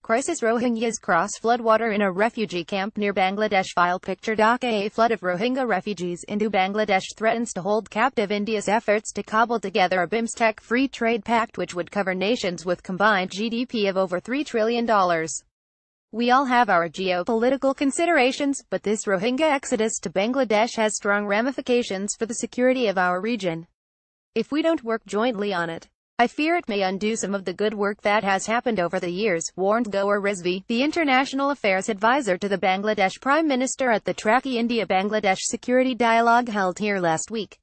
Crisis: Rohingyas cross floodwater in a refugee camp near Bangladesh. File picture. Dhaka: a flood of Rohingya refugees into Bangladesh threatens to hold captive India's efforts to cobble together a BIMSTEC free trade pact which would cover nations with combined GDP of over $3 trillion. We all have our geopolitical considerations, but this Rohingya exodus to Bangladesh has strong ramifications for the security of our region. If we don't work jointly on it, I fear it may undo some of the good work that has happened over the years, warned Gowhar Rizvi, the international affairs advisor to the Bangladesh Prime Minister at the Traki India-Bangladesh Security Dialogue held here last week.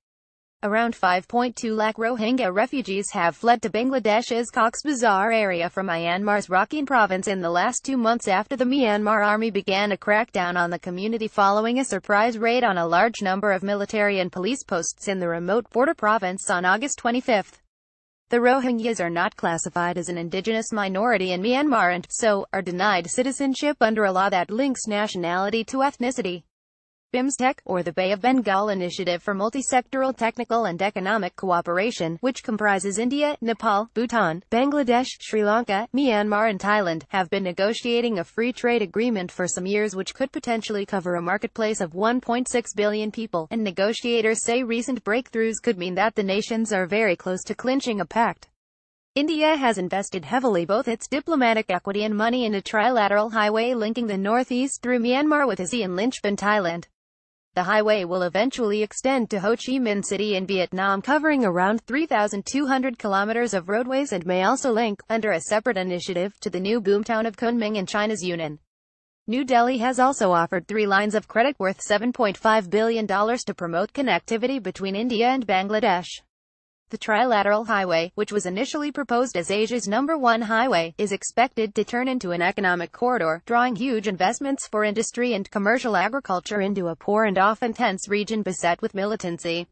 Around 5.2 lakh Rohingya refugees have fled to Bangladesh's Cox's Bazar area from Myanmar's Rakhine province in the last 2 months after the Myanmar army began a crackdown on the community following a surprise raid on a large number of military and police posts in the remote border province on August 25. The Rohingyas are not classified as an indigenous minority in Myanmar and, so, are denied citizenship under a law that links nationality to ethnicity. BIMSTEC, or the Bay of Bengal Initiative for Multisectoral Technical and Economic Cooperation, which comprises India, Nepal, Bhutan, Bangladesh, Sri Lanka, Myanmar and Thailand, have been negotiating a free trade agreement for some years which could potentially cover a marketplace of 1.6 billion people, and negotiators say recent breakthroughs could mean that the nations are very close to clinching a pact. India has invested heavily both its diplomatic equity and money in a trilateral highway linking the northeast through Myanmar with ASEAN linchpin Thailand. The highway will eventually extend to Ho Chi Minh City in Vietnam, covering around 3,200 kilometers of roadways, and may also link, under a separate initiative, to the new boomtown of Kunming in China's Yunnan. New Delhi has also offered 3 lines of credit worth $7.5 billion to promote connectivity between India and Bangladesh. The trilateral highway, which was initially proposed as Asia's #1 highway, is expected to turn into an economic corridor, drawing huge investments for industry and commercial agriculture into a poor and often tense region beset with militancy.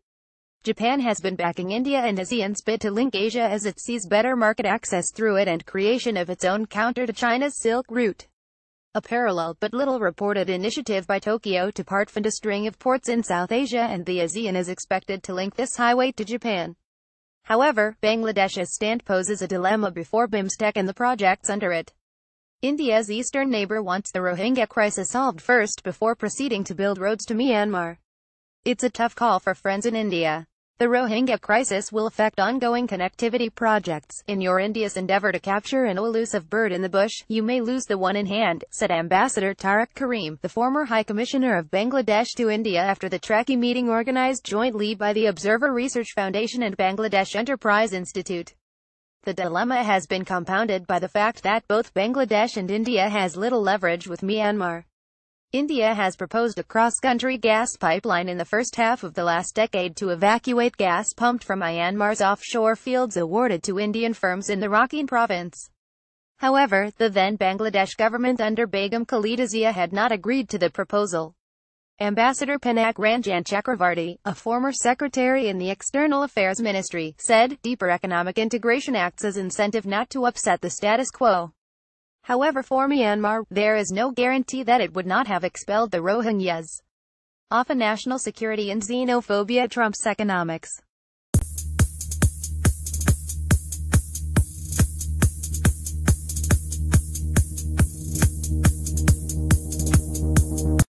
Japan has been backing India and ASEAN's bid to link Asia as it sees better market access through it and creation of its own counter to China's Silk Route. A parallel but little reported initiative by Tokyo to part fund a string of ports in South Asia and the ASEAN is expected to link this highway to Japan. However, Bangladesh's stand poses a dilemma before BIMSTEC and the projects under it. India's eastern neighbor wants the Rohingya crisis solved first before proceeding to build roads to Myanmar. It's a tough call for friends in India. The Rohingya crisis will affect ongoing connectivity projects. In your India's endeavor to capture an elusive bird in the bush, you may lose the one in hand, said Ambassador Tariq Karim, the former High Commissioner of Bangladesh to India, after the Traki meeting organized jointly by the Observer Research Foundation and Bangladesh Enterprise Institute. The dilemma has been compounded by the fact that both Bangladesh and India has little leverage with Myanmar. India has proposed a cross-country gas pipeline in the first half of the last decade to evacuate gas pumped from Myanmar's offshore fields awarded to Indian firms in the Rakhine province. However, the then Bangladesh government under Begum Khalida Zia had not agreed to the proposal. Ambassador Pinak Ranjan Chakravarti, a former secretary in the External Affairs Ministry, said, deeper economic integration acts as incentive not to upset the status quo. However, for Myanmar, there is no guarantee that it would not have expelled the Rohingyas. Often national security and xenophobia trumps economics.